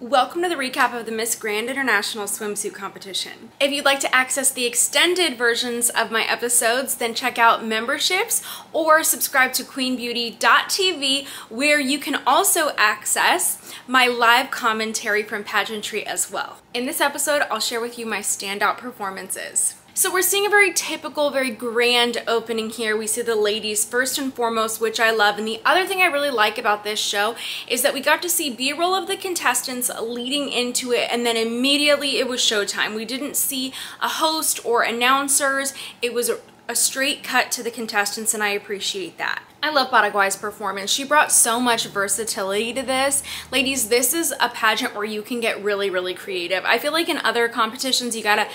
Welcome to the recap of the Miss Grand International Swimsuit competition. If you'd like to access the extended versions of my episodes, then check out memberships or subscribe to queenbeauty.tv, where you can also access my live commentary from pageantry as well. In this episode, I'll share with you my standout performances. So we're seeing a very typical, very grand opening here. We see the ladies first and foremost, which I love. And the other thing I really like about this show is that we got to see B-roll of the contestants leading into it, and then immediately it was showtime. We didn't see a host or announcers. It was a straight cut to the contestants, and I appreciate that. I love Paraguay's performance. She brought so much versatility to this. Ladies, this is a pageant where you can get really, really creative. I feel like in other competitions, you gotta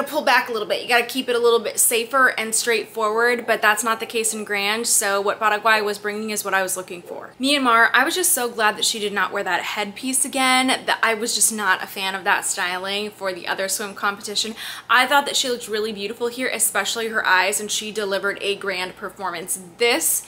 pull back a little bit. You gotta keep it a little bit safer and straightforward, but that's not the case in Grand. So what Paraguay was bringing is what I was looking for. Myanmar, I was just so glad that she did not wear that headpiece again. That I was just not a fan of that styling for the other swim competition. I thought that she looked really beautiful here, especially her eyes, and she delivered a grand performance. This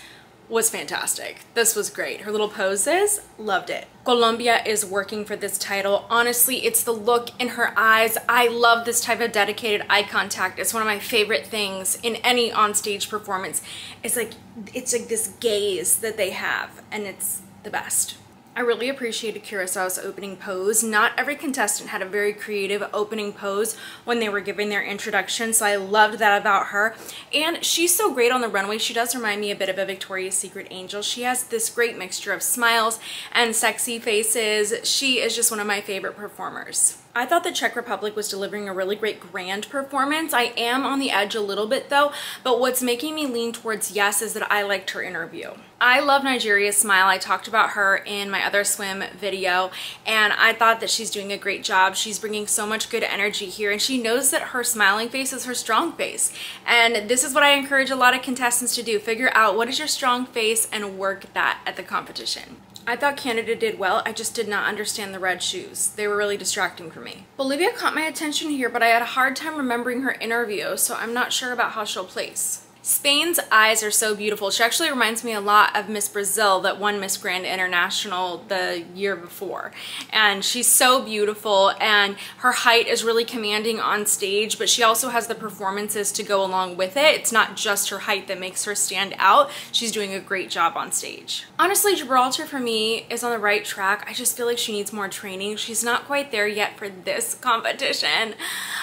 was fantastic. This was great. Her little poses, loved it. Colombia is working for this title. Honestly, it's the look in her eyes. I love this type of dedicated eye contact. It's one of my favorite things in any onstage performance. It's like this gaze that they have, and it's the best. I really appreciated Curaçao's opening pose. Not every contestant had a very creative opening pose when they were giving their introduction, so I loved that about her. And she's so great on the runway. She does remind me a bit of a Victoria's Secret angel. She has this great mixture of smiles and sexy faces. She is just one of my favorite performers. I thought the Czech Republic was delivering a really great grand performance. I am on the edge a little bit though, but what's making me lean towards yes is that I liked her interview. I love Nigeria's smile. I talked about her in my other swim video, and I thought that she's doing a great job. She's bringing so much good energy here, and she knows that her smiling face is her strong face. And this is what I encourage a lot of contestants to do. Figure out what is your strong face and work that at the competition. I thought Canada did well. I just did not understand the red shoes. They were really distracting for me. Bolivia caught my attention here, but I had a hard time remembering her interview, so I'm not sure about how she'll place. Spain's eyes are so beautiful. She actually reminds me a lot of Miss Brazil that won Miss Grand International the year before. And she's so beautiful, and her height is really commanding on stage, but she also has the performances to go along with it. It's not just her height that makes her stand out. She's doing a great job on stage. Honestly, Gibraltar for me is on the right track. I just feel like she needs more training. She's not quite there yet for this competition,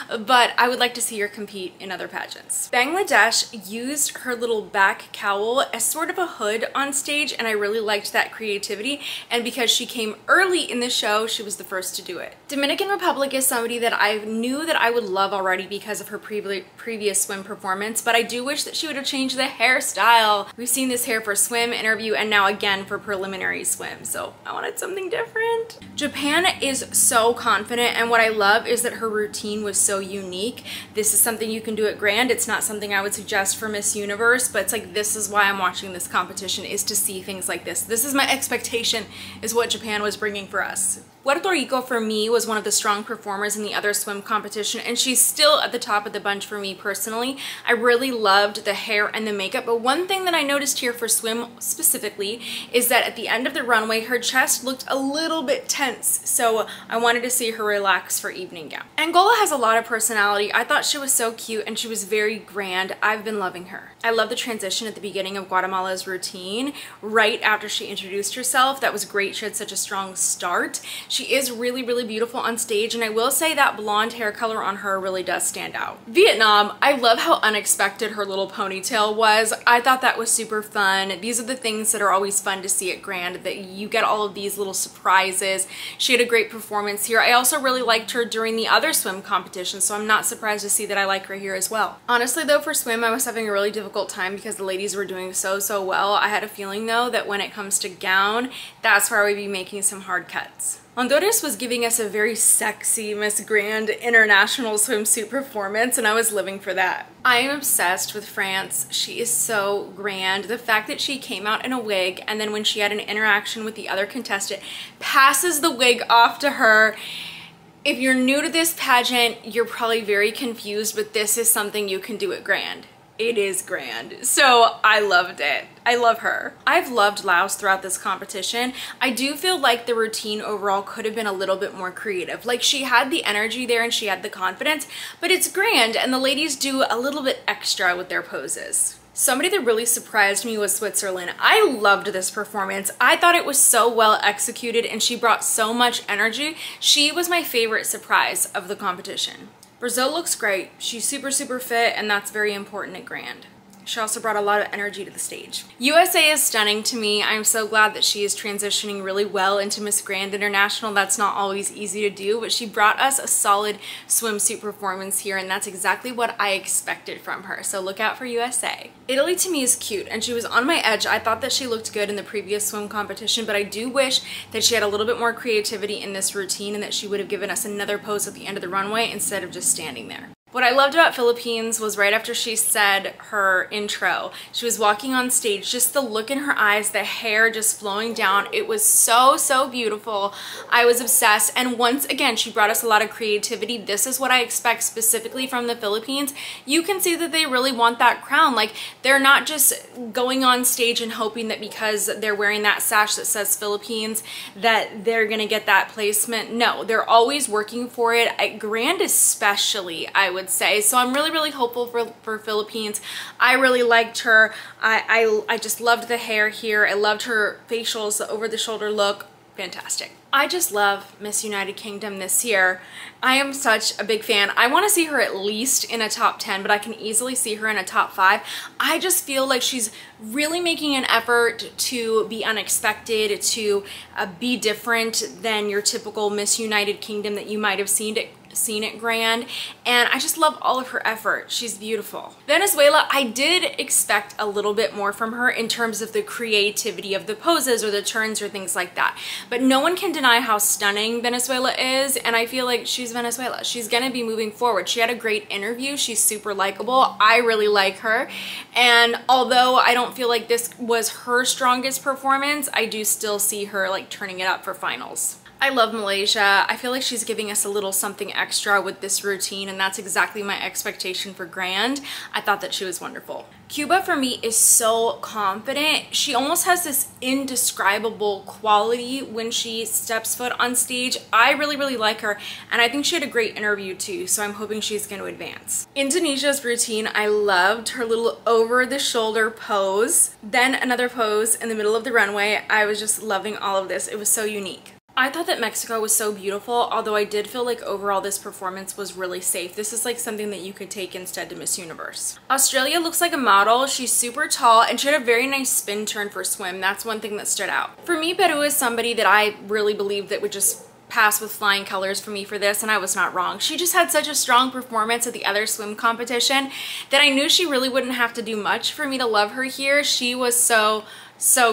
but I would like to see her compete in other pageants. Bangladesh used her little back cowl as sort of a hood on stage, and I really liked that creativity, and because she came early in the show, she was the first to do it. Dominican Republic is somebody that I knew that I would love already because of her previous swim performance, but I do wish that she would have changed the hairstyle. We've seen this hair for swim, interview, and now again for preliminary swim, so I wanted something different. Japan is so confident, and what I love is that her routine was so unique. This is something you can do at Grand. It's not something I would suggest for Miss Universe, but it's like, this is why I'm watching this competition, is to see things like this. This is my expectation, is what Japan was bringing for us. Puerto Rico for me was one of the strong performers in the other swim competition, and she's still at the top of the bunch for me personally. I really loved the hair and the makeup, but one thing that I noticed here for swim specifically is that at the end of the runway, her chest looked a little bit tense, so I wanted to see her relax for evening gown. Angola has a lot of personality. I thought she was so cute, and she was very grand. I've been loving her. I love the transition at the beginning of Guatemala's routine, right after she introduced herself. That was great. She had such a strong start. She is really, really beautiful on stage, and I will say that blonde hair color on her really does stand out. Vietnam, I love how unexpected her little ponytail was. I thought that was super fun. These are the things that are always fun to see at Grand, that you get all of these little surprises. She had a great performance here. I also really liked her during the other swim competition, so I'm not surprised to see that I like her here as well. Honestly though, for swim, I was having a really difficult time because the ladies were doing so well. I had a feeling though that when it comes to gown, that's where I would be making some hard cuts. Honduras was giving us a very sexy Miss Grand International Swimsuit performance, and I was living for that. I am obsessed with France. She is so grand. The fact that she came out in a wig, and then when she had an interaction with the other contestant, passes the wig off to her. If you're new to this pageant, you're probably very confused, but this is something you can do at Grand. it is grand. So I loved it. I love her. I've loved Laos throughout this competition. I do feel like the routine overall could have been a little bit more creative. Like, she had the energy there and she had the confidence, but it's grand and the ladies do a little bit extra with their poses. Somebody that really surprised me was Switzerland. I loved this performance. I thought it was so well executed and she brought so much energy. She was my favorite surprise of the competition. Brazil looks great. She's super, super fit, and that's very important at Grand. She also brought a lot of energy to the stage. USA is stunning to me. I'm so glad that she is transitioning really well into Miss Grand International. That's not always easy to do, but she brought us a solid swimsuit performance here, and that's exactly what I expected from her. So look out for USA. Italy to me is cute, and she was on my edge. I thought that she looked good in the previous swim competition, but I do wish that she had a little bit more creativity in this routine and that she would have given us another pose at the end of the runway instead of just standing there. What I loved about Philippines was right after she said her intro, she was walking on stage, just the look in her eyes, the hair just flowing down. It was so, so beautiful. I was obsessed. And once again, she brought us a lot of creativity. This is what I expect specifically from the Philippines. You can see that they really want that crown. Like, they're not just going on stage and hoping that because they're wearing that sash that says Philippines that they're gonna get that placement. No, they're always working for it. At Grand especially, I would say. So I'm really, really hopeful for Philippines. I really liked her. I just loved the hair here. I loved her facials, the over the shoulder look. Fantastic. I just love Miss United Kingdom this year. I am such a big fan. I want to see her at least in a top 10, but I can easily see her in a top 5. I just feel like she's really making an effort to be unexpected, to be different than your typical Miss United Kingdom that you might have seen at Grand, and I just love all of her effort. She's beautiful. Venezuela, I did expect a little bit more from her in terms of the creativity of the poses or the turns or things like that, but no one can deny how stunning Venezuela is, and I feel like she's Venezuela. She's gonna be moving forward. She had a great interview. She's super likable. I really like her, and although I don't feel like this was her strongest performance, I do still see her like turning it up for finals. I love Malaysia. I feel like she's giving us a little something extra with this routine, and that's exactly my expectation for Grand. I thought that she was wonderful. Cuba for me is so confident. She almost has this indescribable quality when she steps foot on stage. I really, really like her, and I think she had a great interview too, so I'm hoping she's going to advance. Indonesia's routine, I loved her little over the shoulder pose, then another pose in the middle of the runway. I was just loving all of this. It was so unique. I thought that Mexico was so beautiful, although I did feel like overall this performance was really safe. This is like something that you could take instead to Miss Universe. Australia looks like a model. She's super tall and she had a very nice spin turn for swim. That's one thing that stood out. For me, Peru is somebody that I really believe that would just pass with flying colors for me for this, and I was not wrong. She just had such a strong performance at the other swim competition that I knew she really wouldn't have to do much for me to love her here. She was so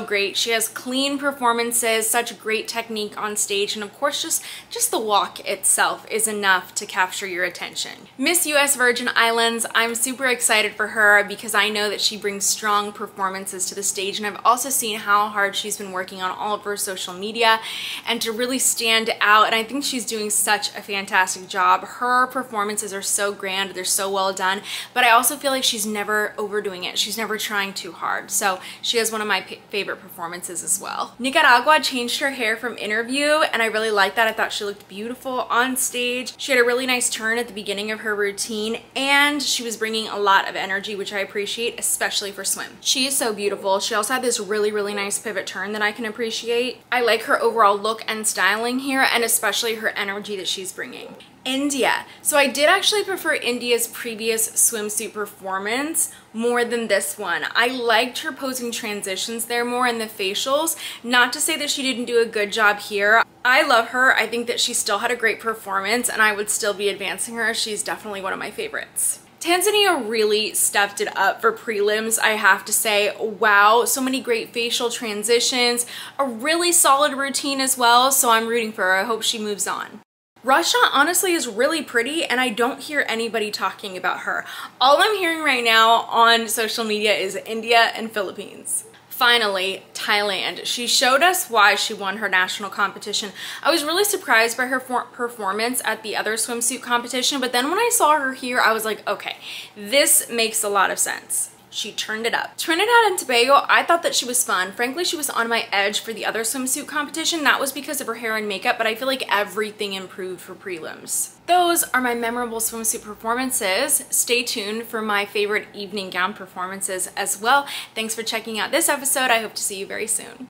great. She has clean performances, such great technique on stage, and of course just the walk itself is enough to capture your attention. Miss US Virgin Islands, I'm super excited for her because I know that she brings strong performances to the stage, and I've also seen how hard she's been working on all of her social media and to really stand out, and I think she's doing such a fantastic job. Her performances are so grand, they're so well done, but I also feel like she's never overdoing it. She's never trying too hard, so she has one of my favorite performances as well. Nicaragua changed her hair from interview, and I really liked that. I thought she looked beautiful on stage. She had a really nice turn at the beginning of her routine, and she was bringing a lot of energy, which I appreciate, especially for swim. She is so beautiful. She also had this really, really nice pivot turn that I can appreciate. I like her overall look and styling here, and especially her energy that she's bringing. India. So I did actually prefer India's previous swimsuit performance more than this one. I liked her posing transitions there more in the facials. Not to say that she didn't do a good job here. I love her. I think that she still had a great performance, and I would still be advancing her. She's definitely one of my favorites. Tanzania really stepped it up for prelims, I have to say. Wow, so many great facial transitions, a really solid routine as well, so I'm rooting for her. I hope she moves on. Russia honestly is really pretty, and I don't hear anybody talking about her. All I'm hearing right now on social media is India and Philippines. Finally, Thailand. She showed us why she won her national competition. I was really surprised by her performance at the other swimsuit competition, but then when I saw her here, I was like, okay, this makes a lot of sense. She turned it up. Trinidad and Tobago, I thought that she was fun. Frankly, she was on my edge for the other swimsuit competition. That was because of her hair and makeup, but I feel like everything improved for prelims. Those are my memorable swimsuit performances. Stay tuned for my favorite evening gown performances as well. Thanks for checking out this episode. I hope to see you very soon.